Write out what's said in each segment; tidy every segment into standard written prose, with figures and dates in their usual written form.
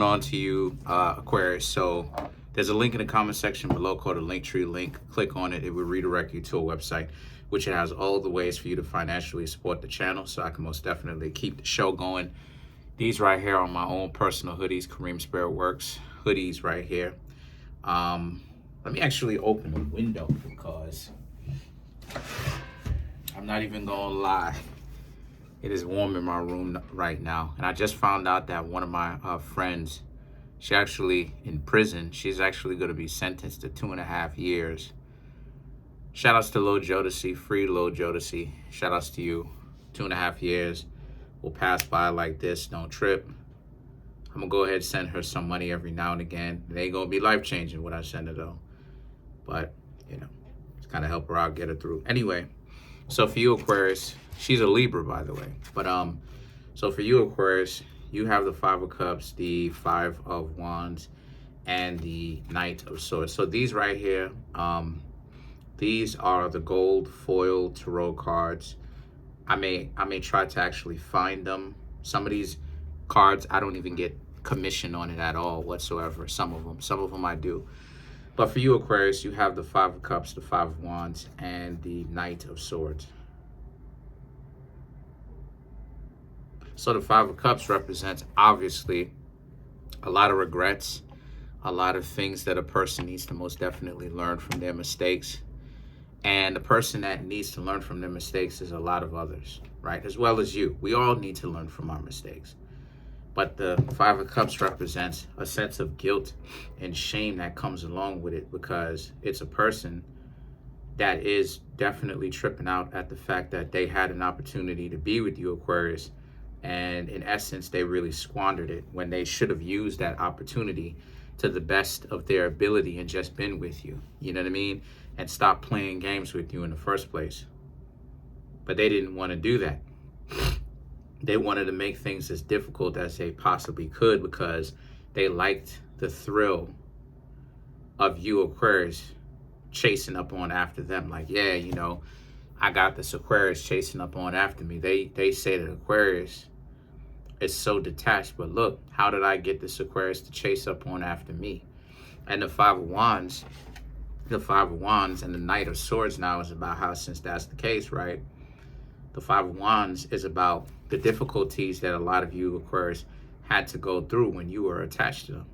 On to you, Aquarius. So there's a link in the comment section below called a Linktree link. Click on it. It will redirect you to a website which it has all the ways for you to financially support the channel, so I can most definitely keep the show going. These right here are my own personal hoodies, Kareemspiritworks hoodies right here. Let me actually open the window because I'm not even gonna lie. It is warm in my room right now. And I just found out that one of my friends, she's actually in prison. She's actually going to be sentenced to 2.5 years. Shout outs to Lil Jodeci, free Lil Jodeci. Shout outs to you. 2.5 years will pass by like this, don't trip. I'm going to go ahead and send her some money every now and again. It ain't going to be life-changing what I send her though. But, you know, it's kind of help her out, get her through. Anyway, so for you, Aquarius, she's a Libra, by the way. But so for you, Aquarius, you have the Five of Cups, the Five of Wands, and the Knight of Swords. So these right here, these are the gold foil tarot cards. I may try to actually find them. Some of these cards, I don't even get commission on it at all whatsoever. Some of them I do. But for you, Aquarius, you have the Five of Cups, the Five of Wands, and the Knight of Swords. So the Five of Cups represents, obviously, a lot of regrets, a lot of things that a person needs to most definitely learn from their mistakes. And the person that needs to learn from their mistakes is a lot of others, right? As well as you. We all need to learn from our mistakes. But the Five of Cups represents a sense of guilt and shame that comes along with it, because it's a person that is definitely tripping out at the fact that they had an opportunity to be with you, Aquarius, and in essence, they really squandered it when they should have used that opportunity to the best of their ability and just been with you. You know what I mean? And stop playing games with you in the first place. But they didn't want to do that. They wanted to make things as difficult as they possibly could because they liked the thrill of you, Aquarius, chasing up on after them. Like, yeah, you know, I got this Aquarius chasing up on after me. They say that Aquarius is so detached, but look, how did I get this Aquarius to chase up on after me? And the Five of Wands and the Knight of Swords now is about how, since that's the case, right? The Five of Wands is about the difficulties that a lot of you, Aquarius, had to go through when you were attached to them.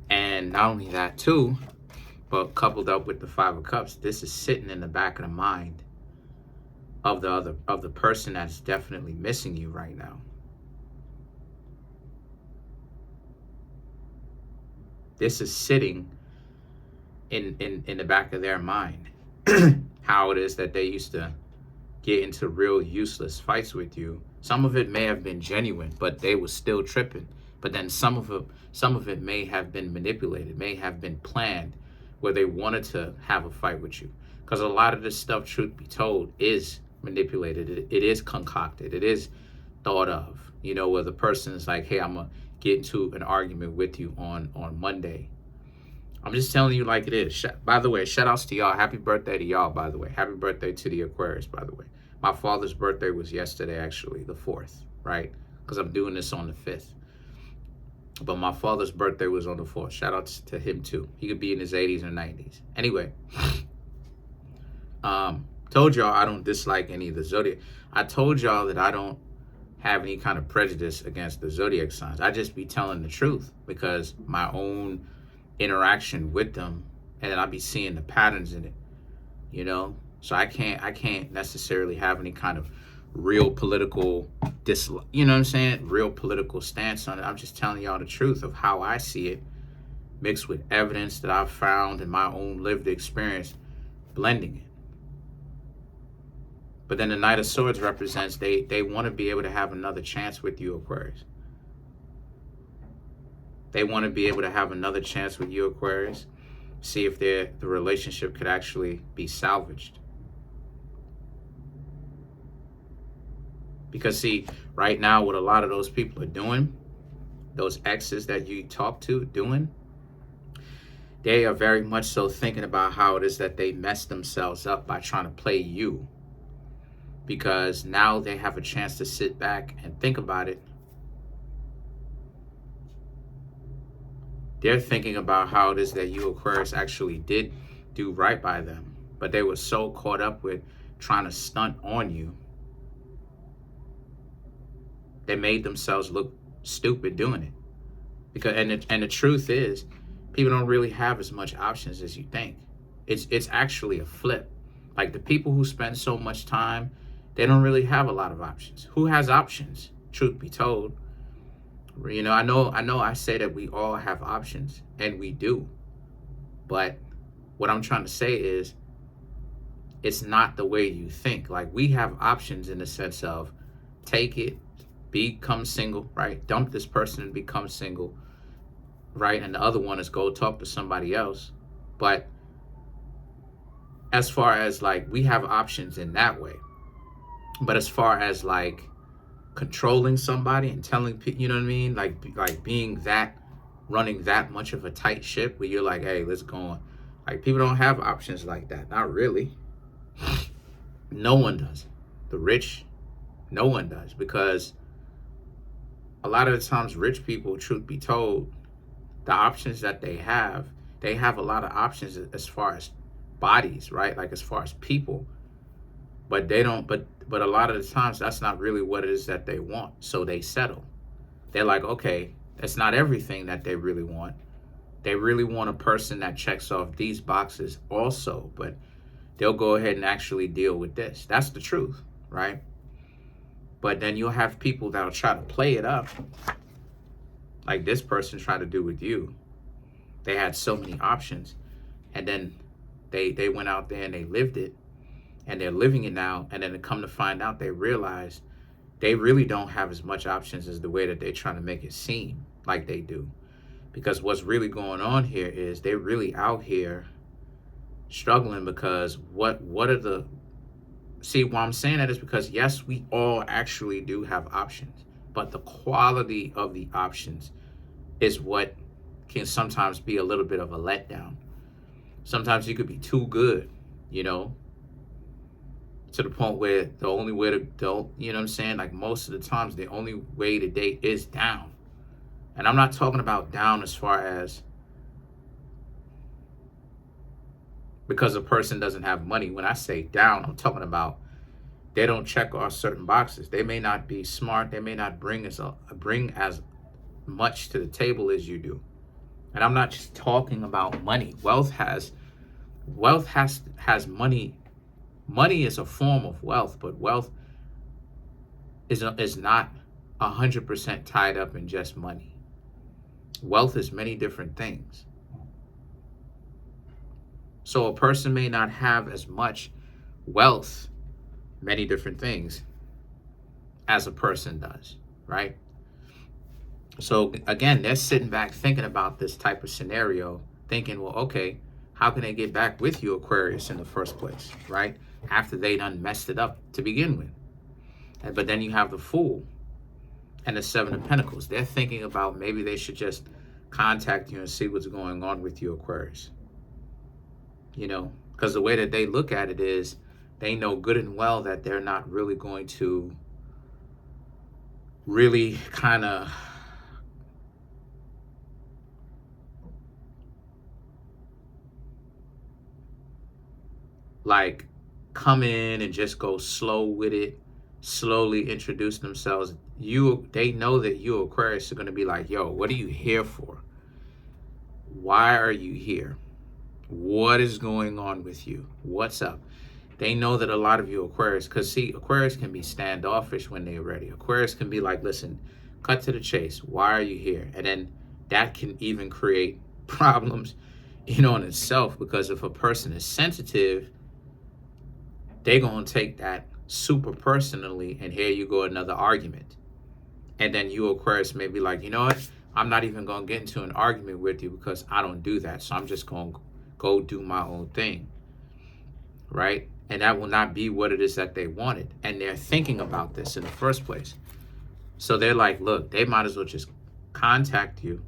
And not only that too, but coupled up with the Five of Cups, this is sitting in the back of the mind of the person that's definitely missing you right now. This is sitting in the back of their mind. How it is that they used to get into real useless fights with you. Some of it may have been genuine, but they were still tripping. But then some of it may have been manipulated, may have been planned, where they wanted to have a fight with you. Because a lot of this stuff, truth be told, is manipulated. It is concocted. It is thought of. You know, where the person is like, hey, I'm going to get into an argument with you on Monday. I'm just telling you like it is. By the way, shout outs to y'all. Happy birthday to y'all, by the way. Happy birthday to the Aquarius, by the way. My father's birthday was yesterday, actually, the 4th, right? Because I'm doing this on the 5th. But my father's birthday was on the 4th. Shout outs to him, too. He could be in his 80s or 90s. Anyway, told y'all I don't dislike any of the zodiac. I told y'all that I don't have any kind of prejudice against the zodiac signs. I just be telling the truth because my own interaction with them, and then I'll be seeing the patterns in it, you know? So I can't necessarily have any kind of real political you know what I'm saying? Real political stance on it. I'm just telling y'all the truth of how I see it, mixed with evidence that I've found in my own lived experience, blending it. But then the Knight of Swords represents they want to be able to have another chance with you, Aquarius. They want to be able to have another chance with you, Aquarius. See if the relationship could actually be salvaged. Because see, right now what a lot of those people are doing, those exes that you talk to doing, they are very much so thinking about how it is that they messed themselves up by trying to play you. Because now they have a chance to sit back and think about it They're thinking about how it is that you, Aquarius, actually did do right by them, but they were so caught up with trying to stunt on you, they made themselves look stupid doing it. Because and the truth is, people don't really have as much options as you think. It's actually a flip. Like the people who spend so much time, they don't really have a lot of options. Who has options? Truth be told, you know, I say that we all have options, and we do. But what I'm trying to say is, it's not the way you think. Like we have options in the sense of take it, become single, right? Dump this person and become single, right? And the other one is go talk to somebody else. But as far as like, we have options in that way. But as far as like controlling somebody and telling people, you know what I mean? Like being that, running that much of a tight ship where you're like, hey, let's go on. Like people don't have options like that. Not really. No one does. The rich, no one does. Because a lot of the times rich people, truth be told, the options that they have a lot of options as far as bodies, right? Like as far as people. But they don't, but a lot of the times that's not really what it is that they want. So they settle. They're like, okay, that's not everything that they really want. They really want a person that checks off these boxes also, but they'll go ahead and actually deal with this. That's the truth, right? But then you'll have people that'll try to play it up, like this person tried to do with you. They had so many options, and then they went out there and they lived it, and they're living it now, and then to come to find out, they realize they really don't have as much options as the way that they're trying to make it seem like they do. Because what's really going on here is they're really out here struggling because what are the, see, why I'm saying that is because yes, we all actually do have options, but the quality of the options is what can sometimes be a little bit of a letdown. Sometimes you could be too good, you know, to the point where the only way to go, you know what I'm saying? Like most of the times, the only way to date is down. And I'm not talking about down as far as because a person doesn't have money. When I say down, I'm talking about they don't check off certain boxes. They may not be smart. They may not bring as much to the table as you do. And I'm not just talking about money. Wealth has money. Money is a form of wealth, but wealth is not 100% tied up in just money. Wealth is many different things. So a person may not have as much wealth, many different things, as a person does, right? So again, they're sitting back thinking about this type of scenario, thinking, well, okay, how can they get back with you, Aquarius, in the first place, right? After they done messed it up to begin with. But then you have the Fool and the Seven of Pentacles. They're thinking about maybe they should just contact you and see what's going on with you, Aquarius. You know, because the way that they look at it is they know good and well that they're not really going to really kind of like come in and just go slow with it, slowly introduce themselves. They know that you, Aquarius, are going to be like, yo, what are you here for? Why are you here? What is going on with you? What's up? They know that a lot of you Aquarius, because see, Aquarius can be standoffish when they're ready. Aquarius can be like, listen, cut to the chase. Why are you here? And then that can even create problems, you know, in itself, because if a person is sensitive, they're going to take that super personally, and here you go, another argument. And then you, Aquarius, may be like, you know what? I'm not even going to get into an argument with you because I don't do that. So I'm just going to go do my own thing, right? And that will not be what it is that they wanted. And they're thinking about this in the first place. So they're like, look, they might as well just contact you.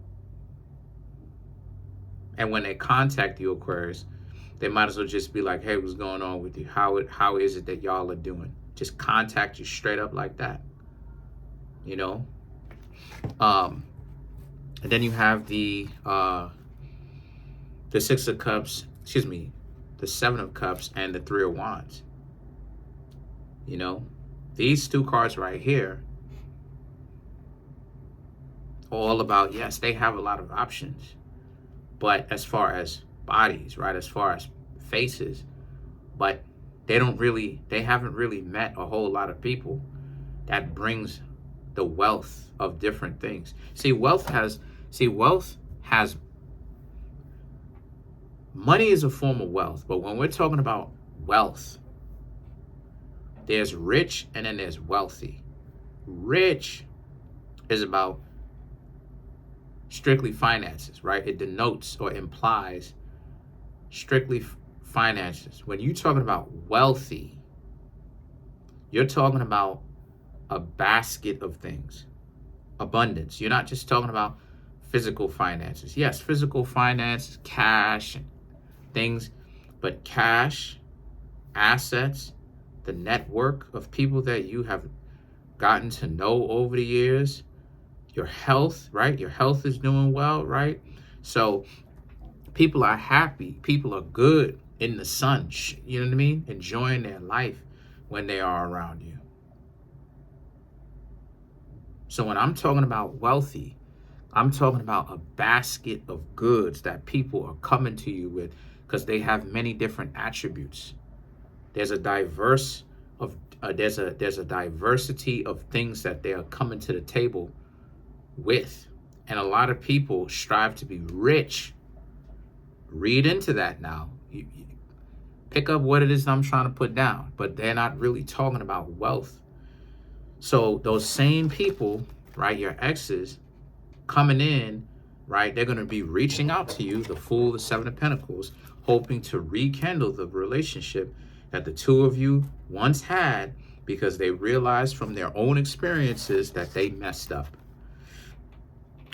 And when they contact you, Aquarius, they might as well just be like, hey, what's going on with you? How is it that y'all are doing? Just contact you straight up like that, you know? And then you have the Six of Cups, excuse me, the Seven of Cups and the Three of Wands. You know, these two cards right here, all about, yes, they have a lot of options. But as far as bodies, right, as far as faces, but they haven't really met a whole lot of people that brings the wealth of different things. Wealth has money is a form of wealth, but when we're talking about wealth, there's rich and then there's wealthy. Rich is about strictly finances, right? It denotes or implies strictly finances. When you're talking about wealthy, you're talking about a basket of things, abundance. You're not just talking about physical finances. Yes, physical finances, cash, and things, but cash, assets, the network of people that you have gotten to know over the years, your health, right? Your health is doing well, right? So people are happy, people are good in the sun, you know what I mean? Enjoying their life when they are around you. So when I'm talking about wealthy, I'm talking about a basket of goods that people are coming to you with because they have many different attributes. There's a diverse of there's a diversity of things that they are coming to the table with. And a lot of people strive to be rich. Read into that now. You pick up what it is I'm trying to put down, but they're not really talking about wealth. So those same people, right, your exes coming in, right, they're going to be reaching out to you, the Fool, the Seven of Pentacles, hoping to rekindle the relationship that the two of you once had because they realized from their own experiences that they messed up.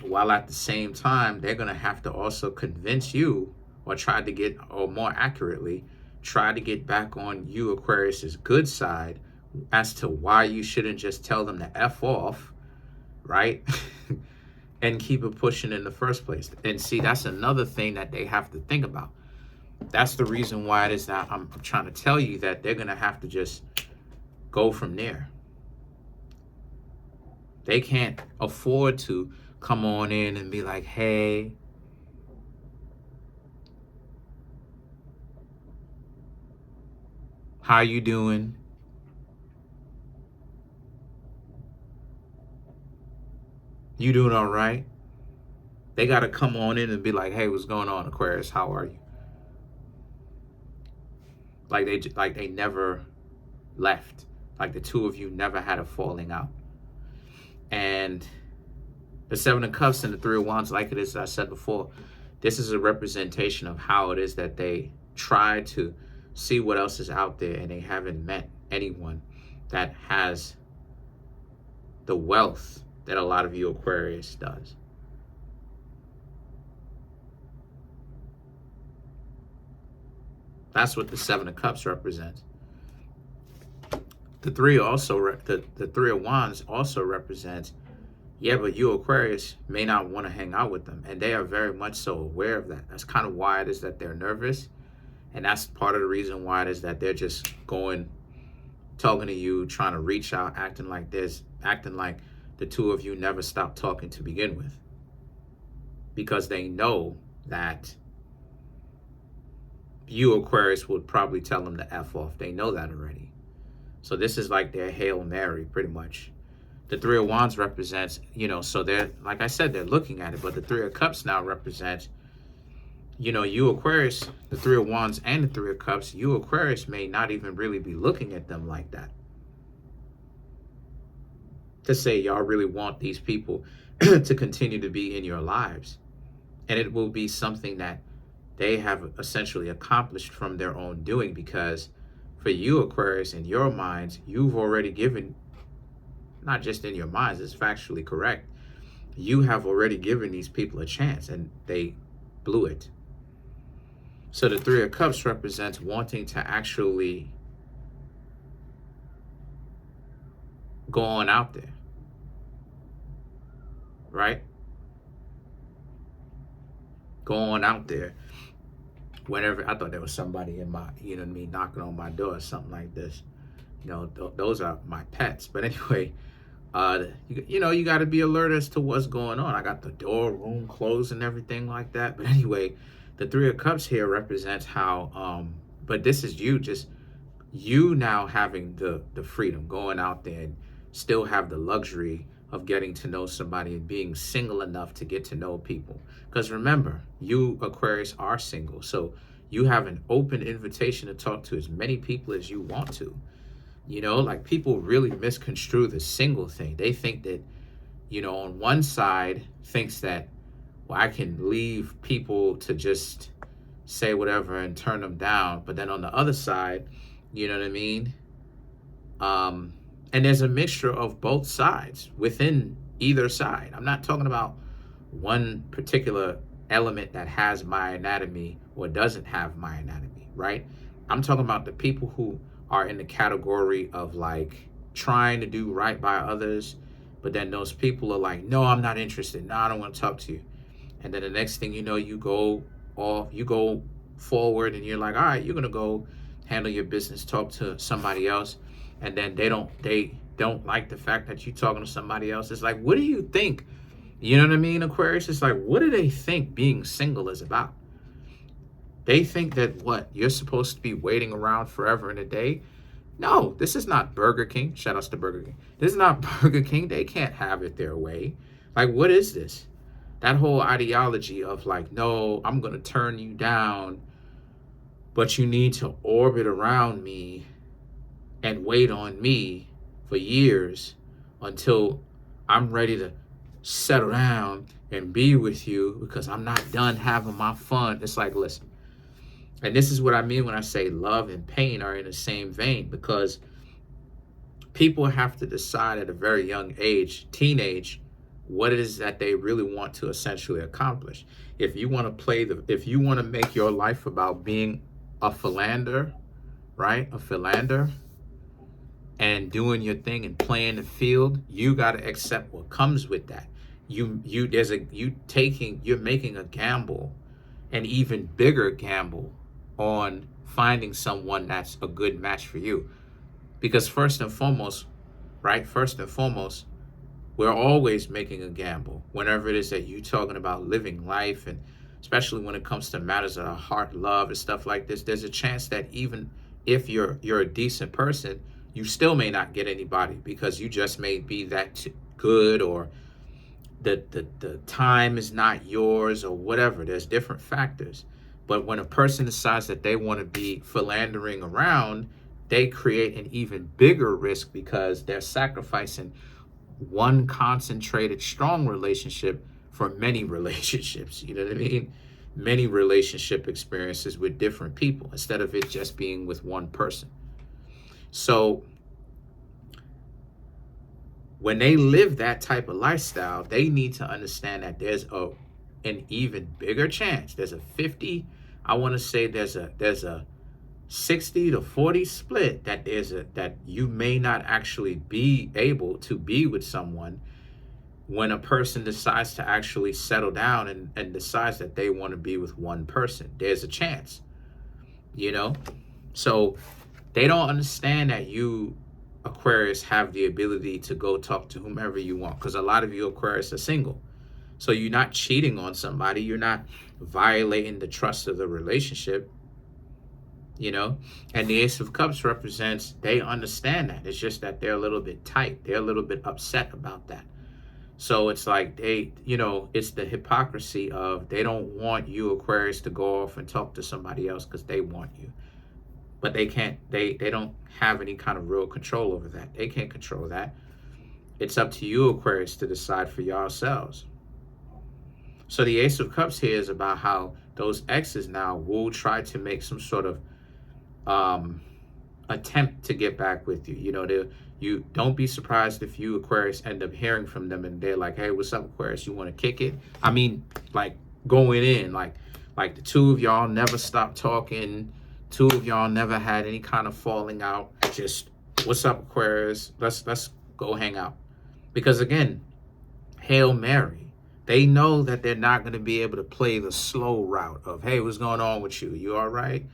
While at the same time, they're going to have to also convince you, or try to get, or more accurately, try to get back on you, Aquarius's good side, as to why you shouldn't just tell them to F off, right? And keep it pushing in the first place. And see, that's another thing that they have to think about. That's the reason why it is that I'm trying to tell you that they're going to have to just go from there. They can't afford to come on in and be like, hey, how you doing? You doing all right? They got to come on in and be like, hey, what's going on, Aquarius? How are you? Like they never left. Like the two of you never had a falling out. And the Seven of Cups and the Three of Wands, like it is, I said before, this is a representation of how it is that they try to see what else is out there, and they haven't met anyone that has the wealth that a lot of you Aquarius does. That's what the Seven of Cups represents. The Three of Wands also represents, yeah, but you Aquarius may not want to hang out with them, and they are very much so aware of that. That's kind of why it is that they're nervous, and that's part of the reason why it is that they're just going, talking to you, trying to reach out, acting like the two of you never stopped talking to begin with, because they know that you Aquarius would probably tell them to F off. They know that already. So this is like their Hail Mary, pretty much. The Three of Wands represents, so they're, like I said, they're looking at it, but the Three of Cups now represents, you Aquarius, the Three of Wands and the Three of Cups, you Aquarius may not even really be looking at them like that. To say y'all really want these people to continue to be in your lives. And it will be something that they have essentially accomplished from their own doing, because for you Aquarius, in your minds, you've already given, not just in your minds, it's factually correct, you have already given these people a chance and they blew it. So the Three of Cups represents wanting to actually go on out there, right? Go on out there. Whenever I thought there was somebody in my, you know what I mean, knocking on my door or something like this. You know, those are my pets. But anyway, you got to be alert as to what's going on. I got the room closed and everything like that. But anyway, the Three of Cups here represents how, but this is you now having the freedom, going out there and still have the luxury of getting to know somebody and being single enough to get to know people. Because remember, you Aquarius are single. So you have an open invitation to talk to as many people as you want to. You know, like people really misconstrue the single thing. They think that, you know, on one side thinks that, well, I can leave people to just say whatever and turn them down. But then on the other side, you know what I mean? And there's a mixture of both sides within either side. I'm not talking about one particular element that has my anatomy or doesn't have my anatomy, right? I'm talking about the people who are in the category of like trying to do right by others, but then those people are like, no, I'm not interested. No, I don't want to talk to you. And then the next thing you know, you go forward and you're like, all right, you're going to go handle your business, talk to somebody else. And then they don't like the fact that you're talking to somebody else. It's like, what do you think? You know what I mean, Aquarius? It's like, what do they think being single is about? They think that what? You're supposed to be waiting around forever and a day? No, this is not Burger King. Shout outs to Burger King. This is not Burger King. They can't have it their way. Like, what is this? That whole ideology of like, no, I'm going to turn you down, but you need to orbit around me and wait on me for years until I'm ready to settle down and be with you because I'm not done having my fun. It's like, listen, and this is what I mean when I say love and pain are in the same vein, because people have to decide at a very young age, teenage, what it is that they really want to essentially accomplish. If you want to make your life about being a philanderer, right? A philanderer, and doing your thing and playing the field, you got to accept what comes with that. You're making a gamble, an even bigger gamble on finding someone that's a good match for you. Because first and foremost, we're always making a gamble whenever it is that you're talking about living life, and especially when it comes to matters of heart, love, and stuff like this. There's a chance that even if you're a decent person, you still may not get anybody because you just may be that good, or the time is not yours, or whatever. There's different factors. But when a person decides that they want to be philandering around, they create an even bigger risk because they're sacrificing one concentrated, strong relationship for many relationships. You know what I mean? Many relationship experiences with different people instead of it just being with one person. So when they live that type of lifestyle, they need to understand that there's an even bigger chance. There's a 50, I want to say there's a 60 to 40 split that you may not actually be able to be with someone when a person decides to actually settle down and decides that they want to be with one person. There's a chance, you know? So they don't understand that you, Aquarius, have the ability to go talk to whomever you want, because a lot of you Aquarius are single. So you're not cheating on somebody. You're not violating the trust of the relationship, you know? And the Ace of Cups represents, they understand that. It's just that they're a little bit tight. They're a little bit upset about that. So it's like it's the hypocrisy of they don't want you, Aquarius, to go off and talk to somebody else because they want you. But they can't, they don't have any kind of real control over that. They can't control that. It's up to you, Aquarius, to decide for yourselves. So the Ace of Cups here is about how those exes now will try to make some sort of attempt to get back with you. You know, you don't be surprised if you, Aquarius, end up hearing from them and they're like, hey, what's up, Aquarius? You want to kick it? I mean, like going in, like the two of y'all never stopped talking. Two of y'all never had any kind of falling out. Just, what's up, Aquarius? Let's go hang out. Because again, Hail Mary. They know that they're not going to be able to play the slow route of, hey, what's going on with you? You all right?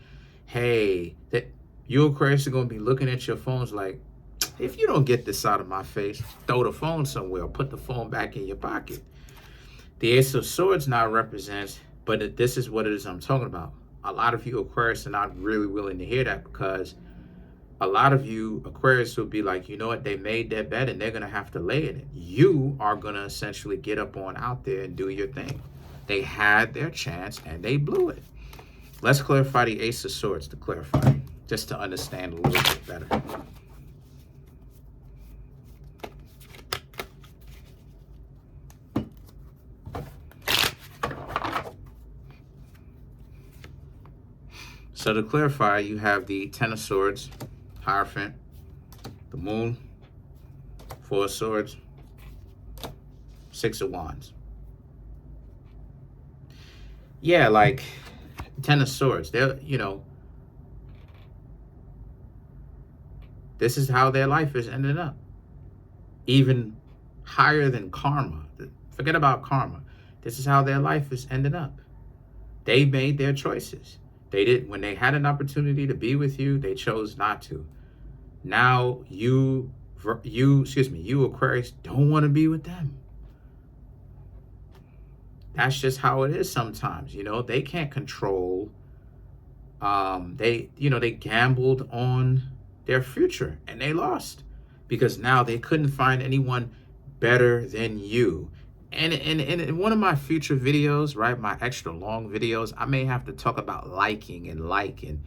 Hey, that you Aquarius are going to be looking at your phones like, if you don't get this out of my face, throw the phone somewhere or put the phone back in your pocket. The Ace of Swords now represents, but this is what it is I'm talking about. A lot of you Aquarius are not really willing to hear that, because a lot of you Aquarius will be like, you know what, they made their bed and they're going to have to lay in it. You are going to essentially get up on out there and do your thing. They had their chance and they blew it. Let's clarify the Ace of Swords to clarify, just to understand a little bit better. So to clarify, you have the Ten of Swords, Hierophant, the Moon, Four of Swords, Six of Wands. Yeah, like Ten of Swords, they're, you know, this is how their life is ended up. Even higher than karma. Forget about karma. This is how their life is ended up. They made their choices. They did, when they had an opportunity to be with you, they chose not to. Now you Aquarius don't want to be with them. That's just how it is sometimes. You know, they can't control. They gambled on their future and they lost, because now they couldn't find anyone better than you. And in one of my future videos, right, my extra long videos, I may have to talk about liking and liking.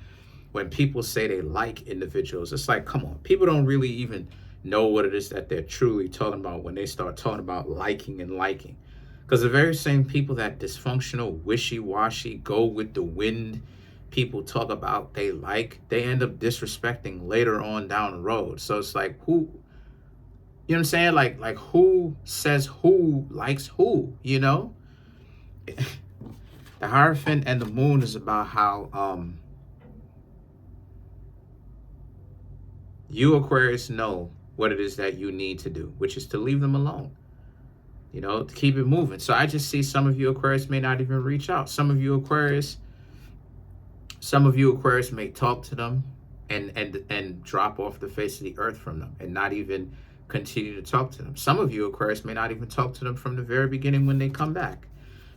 When people say they like individuals, it's like, come on, people don't really even know what it is that they're truly talking about when they start talking about liking and liking. Because the very same people that dysfunctional, wishy-washy, go with the wind people talk about they like, they end up disrespecting later on down the road. So it's like, who, you know what I'm saying? Like who says who likes who, you know? The Hierophant and the Moon is about how you Aquarius know what it is that you need to do, which is to leave them alone, you know, to keep it moving. So I just see some of you Aquarius may not even reach out. Some of you Aquarius may talk to them and drop off the face of the earth from them and not even continue to talk to them. Some of you Aquarius may not even talk to them from the very beginning when they come back.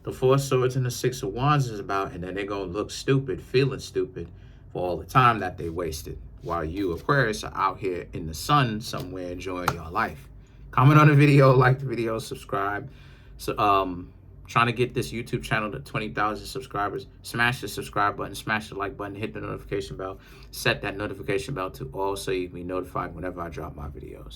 The Four of Swords and the Six of Wands is about, and then they're going to look stupid, feeling stupid for all the time that they wasted, while you Aquarius are out here in the sun somewhere enjoying your life. Comment on the video, like the video, subscribe. So trying to get this YouTube channel to 20,000 subscribers. Smash the subscribe button, smash the like button, hit the notification bell, set that notification bell to all so you can be notified whenever I drop my videos.